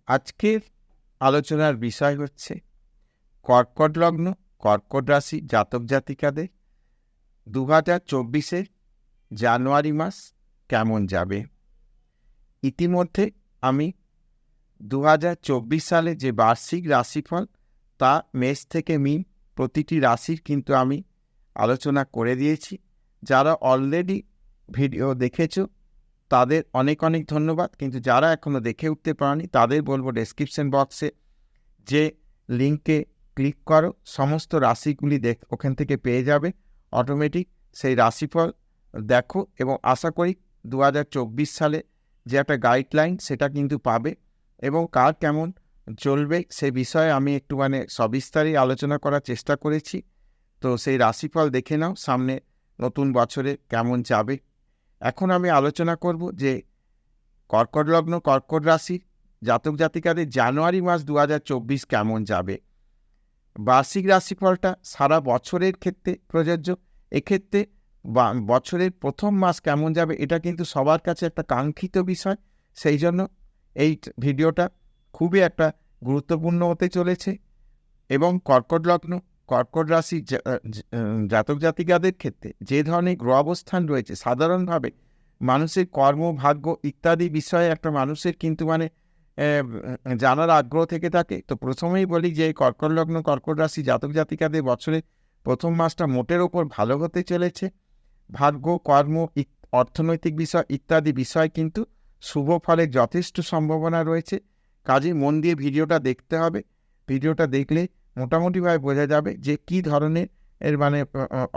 আজকের আলোচনার বিষয় হচ্ছে কর্কট লগ্ন, কর্কট রাশি জাতক জাতিকাদের 2024-এর জানুয়ারি মাস কেমন যাবে। ইতিমধ্যে আমি 2024 সালে যে বার্ষিক রাশিফল তা মেষ থেকে মিন প্রতিটি রাশির কিন্তু আমি আলোচনা করে দিয়েছি। যারা অলরেডি ভিডিও দেখেছো তাদের অনেক অনেক ধন্যবাদ, কিন্তু যারা এখনও দেখে উঠতে পারেনি তাদের বলবো ডেসক্রিপশন বক্সে যে লিঙ্কে ক্লিক করো, সমস্ত রাশিগুলি ওখান থেকে পেয়ে যাবে অটোমেটিক। সেই রাশিফল দেখো এবং আশা করি 2024 সালে যে একটা গাইডলাইন সেটা কিন্তু পাবে এবং কার কেমন চলবে সে বিষয়ে আমি একটু সবিস্তারে আলোচনা করার চেষ্টা করেছি। তো সেই রাশিফল দেখে নাও সামনে নতুন বছরে কেমন যাবে। এখন আমি আলোচনা করব যে কর্কট লগ্ন কর্কট রাশির জাতক জাতিকাদের জানুয়ারি মাস 2024 কেমন যাবে। বার্ষিক রাশিফলটা সারা বছরের ক্ষেত্রে প্রযোজ্য। এক্ষেত্রে বছরের প্রথম মাস কেমন যাবে এটা কিন্তু সবার কাছে একটা কাঙ্ক্ষিত বিষয়। সেই জন্য এই ভিডিওটা খুবই একটা গুরুত্বপূর্ণ হতে চলেছে এবং কর্কট লগ্ন কর্কট রাশি জাতক জাতিকাদের ক্ষেত্রে যে ধরনের গ্রহ অবস্থান রয়েছে সাধারণভাবে মানুষের কর্ম ভাগ্য ইত্যাদি বিষয়ে একটা মানুষের কিন্তু জানার আগ্রহ থেকে থাকে। তো প্রথমেই বলি যে কর্কট লগ্ন কর্কট রাশি জাতক জাতিকাদের বছরের প্রথম মাসটা মোটের ওপর ভালো হতে চলেছে। ভাগ্য কর্ম অর্থনৈতিক বিষয় ইত্যাদি বিষয় কিন্তু শুভ ফলের যথেষ্ট সম্ভাবনা রয়েছে। কাজে মন দিয়ে ভিডিওটা দেখতে হবে। ভিডিওটা দেখলে মোটামুটিভাবে বোঝা যাবে যে কী ধরনের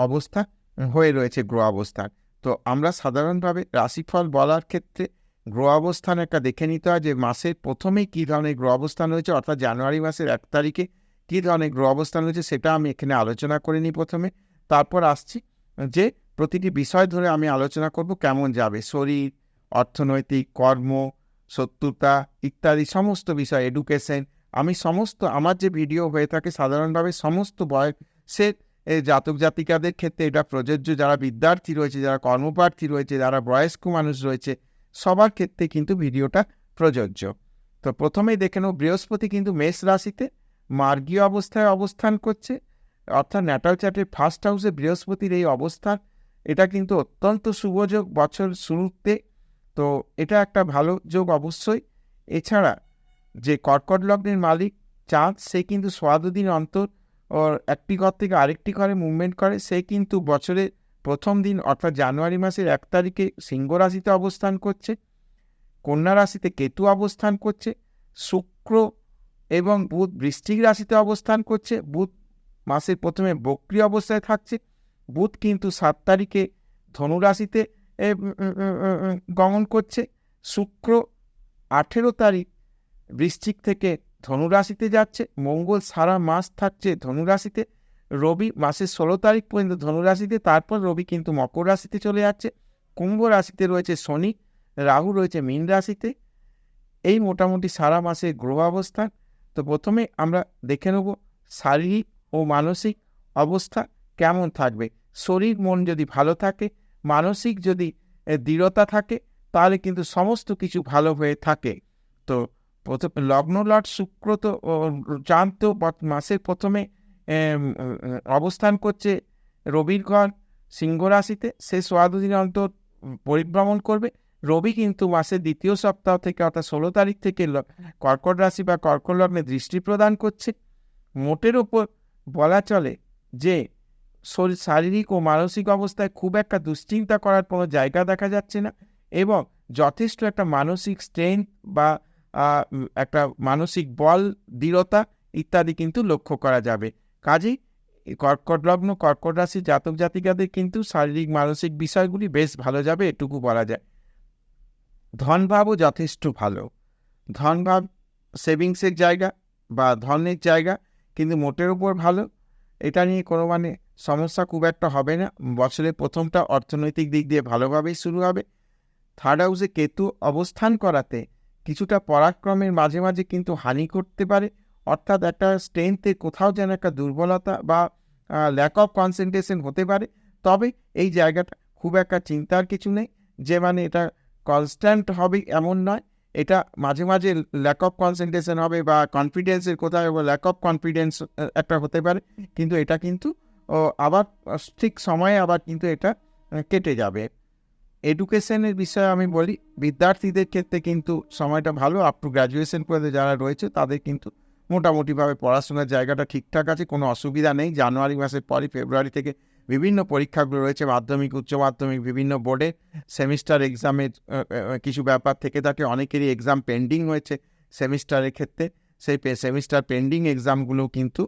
অবস্থা হয়ে রয়েছে গ্রহ অবস্থান। তো আমরা সাধারণভাবে রাশিফল বলার ক্ষেত্রে গ্রহ অবস্থান একটা দেখে নিতে হয় যে মাসের প্রথমেই কী ধরনের গ্রহ অবস্থান রয়েছে, অর্থাৎ জানুয়ারি মাসের 1 তারিখে কী ধরনের গ্রহ অবস্থান রয়েছে সেটা আমি এখানে আলোচনা করে নিই প্রথমে। তারপর আসছি যে প্রতিটি বিষয় ধরে আমি আলোচনা করব কেমন যাবে শরীর, অর্থনৈতিক, কর্ম, শত্রুতা ইত্যাদি সমস্ত বিষয়, এডুকেশন। আমি সমস্ত আমার যে ভিডিও হয়ে থাকে সাধারণভাবে সমস্ত বয়সের জাতক জাতিকাদের ক্ষেত্রে এটা প্রযোজ্য। যারা বিদ্যার্থী রয়েছে, যারা কর্মপ্রার্থী রয়েছে, যারা বয়স্ক মানুষ রয়েছে সবার ক্ষেত্রে কিন্তু ভিডিওটা প্রযোজ্য। তো প্রথমেই দেখে নেব বৃহস্পতি কিন্তু মেষ রাশিতে মার্গীয় অবস্থায় অবস্থান করছে, অর্থাৎ ন্যাটাল চার্টের ফার্স্ট হাউসে বৃহস্পতির এই অবস্থান এটা কিন্তু অত্যন্ত শুভযোগ বছর শুরুতে। তো এটা একটা ভালো যোগ অবশ্যই। এছাড়া যে কর্কট লগ্নের মালিক চাঁদ সে কিন্তু ১৪ দিন অন্তর একটি ঘর থেকে আরেকটি ঘরে মুভমেন্ট করে। সে কিন্তু বছরের প্রথম দিন অর্থাৎ জানুয়ারি মাসের 1 তারিখে সিংহ রাশিতে অবস্থান করছে, কন্যা রাশিতে কেতু অবস্থান করছে, শুক্র এবং বুধ বৃশ্চিক রাশিতে অবস্থান করছে। বুধ মাসের প্রথমে বক্রী অবস্থায় থাকছে। বুধ কিন্তু 7 তারিখে ধনু রাশিতে গমন করছে। শুক্র 18 তারিখ বৃশ্চিক থেকে ধনু রাশিতে যাচ্ছে। মঙ্গল সারা মাস থাকছে ধনু রাশিতে। রবি মাসের 16 তারিখ পর্যন্ত ধনু রাশিতে, তারপর রবি কিন্তু মকর রাশিতে চলে যাচ্ছে। কুম্ভ রাশিতে রয়েছে শনি, রাহু রয়েছে মীন রাশিতে। এই মোটামুটি সারা মাসের গ্রহ অবস্থান। তো প্রথমে আমরা দেখে নেব শারীরিক ও মানসিক অবস্থা কেমন থাকবে। শরীর মন যদি ভালো থাকে, মানসিক যদি দৃঢ়তা থাকে তাহলে কিন্তু সমস্ত কিছু ভালো হয়ে থাকে। তো প্রথমে লগ্ন লর্ড শুক্র তো চাঁদ তো মাসের প্রথমে অবস্থান করছে রবির ঘর সিংহ রাশিতে। সে ১৪ দিন অন্তর পরিভ্রমণ করবে। রবি কিন্তু মাসের দ্বিতীয় সপ্তাহ থেকে অর্থাৎ 16 তারিখ থেকে কর্কট রাশি বা কর্কট লগ্নে দৃষ্টি প্রদান করছে। মোটের ওপর বলা চলে যে শারীরিক ও মানসিক অবস্থায় খুব একটা দুশ্চিন্তা করার কোনো জায়গা দেখা যাচ্ছে না এবং যথেষ্ট একটা মানসিক স্ট্রেংথ বা একটা মানসিক বল, দৃঢ়তা ইত্যাদি কিন্তু লক্ষ্য করা যাবে। কাজেই কর্কট লগ্ন কর্কট রাশি জাতক জাতিকাদের কিন্তু শারীরিক মানসিক বিষয়গুলি বেশ ভালো যাবে, এটুকু বলা যায়। ধনভাবও যথেষ্ট ভালো। ধনভাব সেভিংসের জায়গা বা ধনের জায়গা কিন্তু মোটের উপর ভালো। এটা নিয়ে কোনো সমস্যা খুব একটা হবে না। বছরের প্রথমটা অর্থনৈতিক দিক দিয়ে ভালোভাবেই শুরু হবে। থার্ড হাউসে কেতু অবস্থান করাতে কিছুটা পরাক্রমের মাঝে মাঝে কিন্তু হানি করতে পারে, অর্থাৎ একটা স্ট্রেংথের কোথাও যেন একটা দুর্বলতা বা ল্যাক অফ কনসেন্ট্রেশন হতে পারে। তবে এই জায়গাটা খুব একটা চিন্তার কিছু নেই যে এটা কনস্ট্যান্ট হবে এমন নয়। এটা মাঝে মাঝে ল্যাক অফ কনসেন্ট্রেশন হবে বা কনফিডেন্সের কোথায় ল্যাক অফ কনফিডেন্স একটা হতে পারে, কিন্তু এটা কিন্তু আবার ঠিক সময়ে আবার কিন্তু এটা কেটে যাবে। এডুকেশনের বিষয়ে আমি বলি, বিদ্যার্থীদের ক্ষেত্রে কিন্তু সময়টা ভালো। আপ টু গ্র্যাজুয়েশন পর্যন্ত যারা রয়েছে তাদের কিন্তু মোটামুটিভাবে পড়াশোনার জায়গাটা ঠিকঠাক আছে, কোনো অসুবিধা নেই। জানুয়ারি মাসের পরই ফেব্রুয়ারি থেকে বিভিন্ন পরীক্ষাগুলো রয়েছে, মাধ্যমিক, উচ্চ মাধ্যমিক, বিভিন্ন বোর্ডে সেমিস্টার এক্সামের কিছু ব্যাপার থেকে থাকে। অনেকেরই এক্সাম পেন্ডিং হয়েছে সেমিস্টারের ক্ষেত্রে, সেই সেমিস্টার পেন্ডিং এক্সামগুলো কিন্তু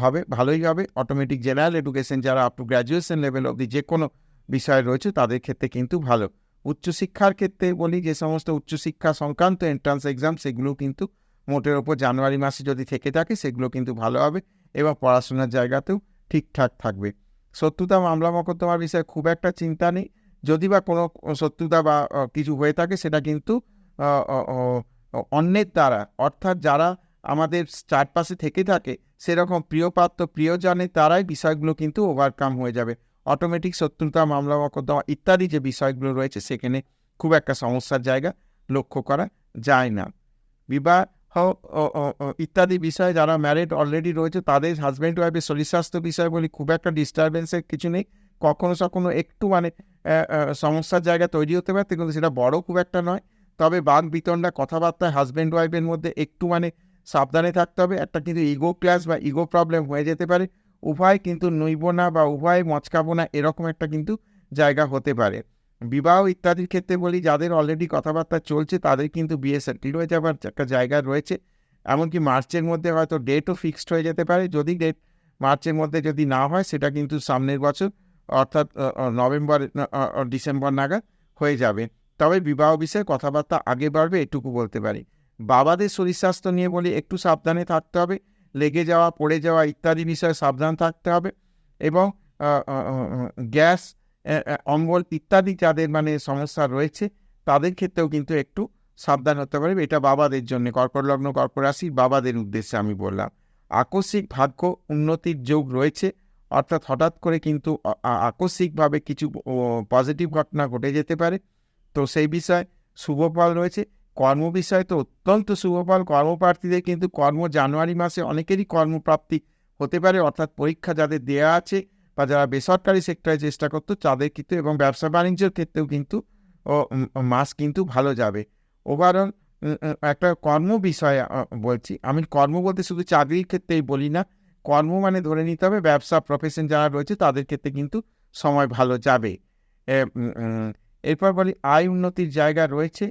হবে, ভালোই হবে। অটোমেটিক জেনারেল এডুকেশন যারা আপ টু গ্র্যাজুয়েশন লেভেল অবধি যে কোনো বিষয় রয়েছে তাদের ক্ষেত্রে কিন্তু ভালো। উচ্চশিক্ষার ক্ষেত্রে বলি, যে সমস্ত উচ্চশিক্ষা সংক্রান্ত এন্ট্রান্স এক্সাম সেগুলো কিন্তু মোটের ওপর জানুয়ারি মাসে যদি থেকে থাকে সেগুলো কিন্তু ভালো হবে এবং পড়াশোনার জায়গাতেও ঠিকঠাক থাকবে। শত্রুতা মামলা মোকদ্দমার বিষয়ে খুব একটা চিন্তা নেই। যদি বা কোনো শত্রুতা বা কিছু হয়ে থাকে সেটা কিন্তু অন্যের দ্বারা, অর্থাৎ যারা আমাদের চারপাশে থেকে থাকে সেরকম প্রিয়পাত্র প্রিয়জনের দ্বারাই বিষয়গুলো কিন্তু ওভারকাম হয়ে যাবে। অটোমেটিক শত্রুতা মামলা মোকদ্দমা ইত্যাদি যে বিষয়গুলো রয়েছে সেখানে খুব একটা সমস্যার জায়গা লক্ষ্য করা যায় না। বিবাহ ইত্যাদি বিষয়ে যারা ম্যারিড অলরেডি রয়েছে তাদের হাজব্যান্ড ওয়াইফের শরীর স্বাস্থ্য বিষয় বলি খুব একটা ডিস্টারবেন্সের কিছু নেই। কখনো কখনো একটু সমস্যার জায়গা তৈরি হতে পারে, কিন্তু সেটা বড় খুব একটা নয়। তবে বাক বিতণ্ডা কথাবার্তায় হাজব্যান্ড ওয়াইফের মধ্যে একটু সাবধানে থাকতে হবে। একটা কিন্তু ইগো ক্লাস বা ইগো প্রবলেম হয়ে যেতে পারে। উভয় কিন্তু নইব না বা উভয় মচকাবো না, এরকম একটা কিন্তু জায়গা হতে পারে। বিবাহ ইত্যাদির ক্ষেত্রে বলি, যাদের অলরেডি কথাবার্তা চলছে তাদের কিন্তু বিয়ে সেটেল হয়ে যাবার একটা জায়গা রয়েছে। এমনকি মার্চের মধ্যে হয়তো ডেটও ফিক্সড হয়ে যেতে পারে। যদি ডেট মার্চের মধ্যে যদি না হয় সেটা কিন্তু সামনের বছর অর্থাৎ নভেম্বর ডিসেম্বর নাগাদ হয়ে যাবে। তবে বিবাহ বিষয়ে কথাবার্তা আগে বাড়বে এটুকু বলতে পারি। বাবাদের শরীর স্বাস্থ্য নিয়ে বলি একটু সাবধানে থাকতে হবে। লেগে যাওয়া, পড়ে যাওয়া ইত্যাদি বিষয়ে সাবধান থাকতে হবে এবং গ্যাস, অম্বল ইত্যাদি যাদের সমস্যা রয়েছে তাদের ক্ষেত্রেও কিন্তু একটু সাবধান হতে পারবে। এটা বাবাদের জন্য, কর্কট লগ্ন কর্কট রাশির বাবাদের উদ্দেশ্যে আমি বললাম। আকস্মিক ভাগ্য উন্নতির যোগ রয়েছে, অর্থাৎ হঠাৎ করে কিন্তু আকস্মিকভাবে কিছু পজিটিভ ঘটনা ঘটে যেতে পারে। তো সেই বিষয়ে শুভফল রয়েছে। কর্ম বিষয়ে তো অত্যন্ত শুভফল। কর্মপ্রার্থীদের কিন্তু জানুয়ারি মাসে অনেকেরই কর্মপ্রাপ্তি হতে পারে, অর্থাৎ পরীক্ষা যাদের দেয়া আছে বা যারা বেসরকারি সেক্টরে চেষ্টা করতো তাদের কিন্তু, এবং ব্যবসা বাণিজ্যের ক্ষেত্রেও কিন্তু মাস কিন্তু ভালো যাবে। ওভারঅল একটা কর্ম বিষয়ে বলছি আমি, কর্ম বলতে শুধু চাকরির ক্ষেত্রেই বলি না, কর্ম ধরে নিতে হবে ব্যবসা প্রফেশন যারা রয়েছে তাদের ক্ষেত্রে কিন্তু সময় ভালো যাবে। এরপর বলি আয় উন্নতির জায়গা রয়েছে।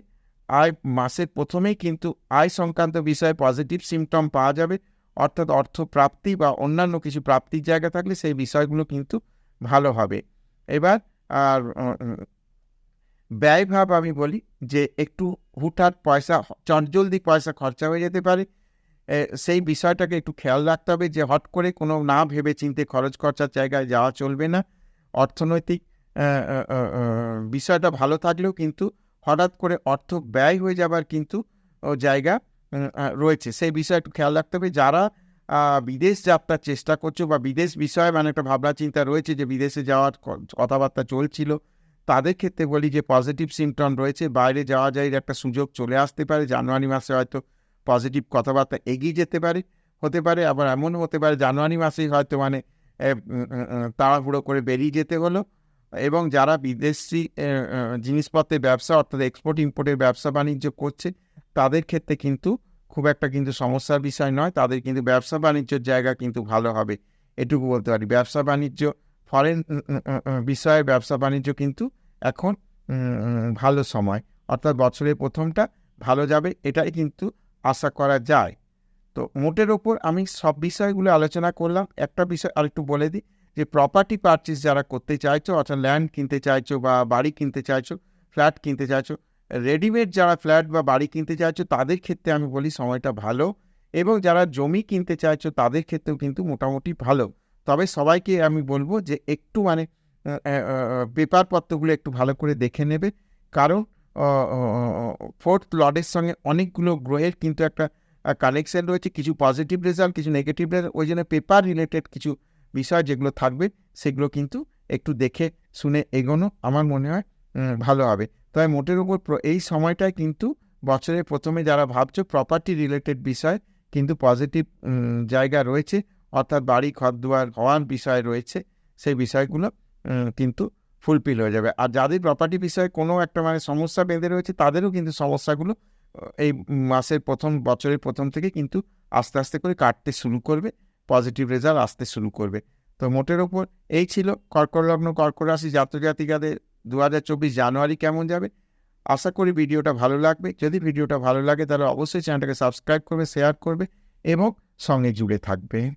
আয় মাসের প্রথমেই কিন্তু আয় সংক্রান্ত বিষয়ে পজিটিভ সিমটম পাওয়া যাবে, অর্থাৎ অর্থ প্রাপ্তি বা অন্যান্য কিছু প্রাপ্তির জায়গা থাকলে সেই বিষয়গুলো কিন্তু ভালো হবে। এবার আর ব্যয়ভাব আমি বলি যে একটু হুটহাট পয়সা, চটজলদি পয়সা খরচা হয়ে যেতে পারে। সেই বিষয়টাকে একটু খেয়াল রাখতে হবে যে হট করে কোনো না ভেবে চিন্তে খরচ খরচার জায়গায় যাওয়া চলবে না। অর্থনৈতিক বিষয়টা ভালো থাকলেও কিন্তু হঠাৎ করে অর্থ ব্যয় হয়ে যাবার কিন্তু জায়গা রয়েছে, সেই বিষয়ে একটু খেয়াল রাখতে হবে। যারা বিদেশ যাত্রার চেষ্টা করছো বা বিদেশ বিষয়ে একটা ভাবনা চিন্তা রয়েছে যে বিদেশে যাওয়ার কথাবার্তা চলছিল, তাদের ক্ষেত্রে বলি যে পজিটিভ সিমটম রয়েছে, বাইরে যাওয়া যায় একটা সুযোগ চলে আসতে পারে। জানুয়ারি মাসে হয়তো পজিটিভ কথাবার্তা এগিয়ে যেতে পারে, হতে পারে আবার এমনও হতে পারে জানুয়ারি মাসেই হয়তো তাড়াহুড়ো করে বেরিয়ে যেতে হলো। এবং যারা বিদেশি জিনিসপত্রের ব্যবসা অর্থাৎ এক্সপোর্ট ইম্পোর্টের ব্যবসা বাণিজ্য করছে তাদের ক্ষেত্রে কিন্তু খুব একটা কিন্তু সমস্যার বিষয় নয়, তাদের কিন্তু ব্যবসা বাণিজ্যের জায়গা কিন্তু ভালো হবে, এটুকু বলতে পারি। ব্যবসা বাণিজ্য ফরেন বিষয়ে ব্যবসা বাণিজ্য কিন্তু এখন ভালো সময়, অর্থাৎ বছরের প্রথমটা ভালো যাবে, এটাই কিন্তু আশা করা যায়। তো মোটের ওপর আমি সব বিষয়গুলো আলোচনা করলাম। একটা বিষয় আরেকটু বলে দিই যে প্রপার্টি পারচেস যারা করতে চাইছো, অর্থাৎ ল্যান্ড কিনতে চাইছো বা বাড়ি কিনতে চাইছো, ফ্ল্যাট কিনতে চাইছো, রেডিমেড যারা ফ্ল্যাট বা বাড়ি কিনতে চাইছো তাদের ক্ষেত্রে আমি বলি সময়টা ভালো, এবং যারা জমি কিনতে চাইছো তাদের ক্ষেত্রেও কিন্তু মোটামুটি ভালো। তবে সবাইকে আমি বলবো যে একটু পেপারপত্রগুলো একটু ভালো করে দেখে নেবে, কারণ ফোর্থ লর্ডের সঙ্গে অনেকগুলো গ্রহের কিন্তু একটা কানেকশন রয়েছে, কিছু পজিটিভ রেজাল্ট কিছু নেগেটিভ রেজাল্ট। ওই জন্য পেপার রিলেটেড কিছু বিষয় যেগুলো থাকবে সেগুলো কিন্তু একটু দেখে শুনে এগোনো আমার মনে হয় ভালো হবে। তবে মোটের উপর এই সময়টায় কিন্তু বছরের প্রথমে যারা ভাবছো প্রপার্টি রিলেটেড বিষয় কিন্তু পজিটিভ জায়গা রয়েছে, অর্থাৎ বাড়ি ঘরদুয়ার হওয়ার বিষয় রয়েছে, সেই বিষয়গুলো কিন্তু ফুলফিল হয়ে যাবে। আর যাদের প্রপার্টি বিষয়ে কোনো একটা মানে সমস্যা বেঁধে রয়েছে তাদেরও কিন্তু সমস্যাগুলো এই মাসের বছরের প্রথম থেকে কিন্তু আস্তে আস্তে করে কাটতে শুরু করবে, পজিটিভ রেজাল্ট আসতে শুরু করবে। তো মোটের ওপর এই ছিল কর্কট লগ্ন কর্কট রাশি জাতক-জাতিকাদের 2024 জানুয়ারি কেমন যাবে। আশা করি ভিডিওটা ভালো লাগবে। যদি ভিডিওটা ভালো লাগে তাহলে অবশ্যই চ্যানেলটাকে সাবস্ক্রাইব করবে, শেয়ার করবে এবং সঙ্গে জুড়ে থাকবে।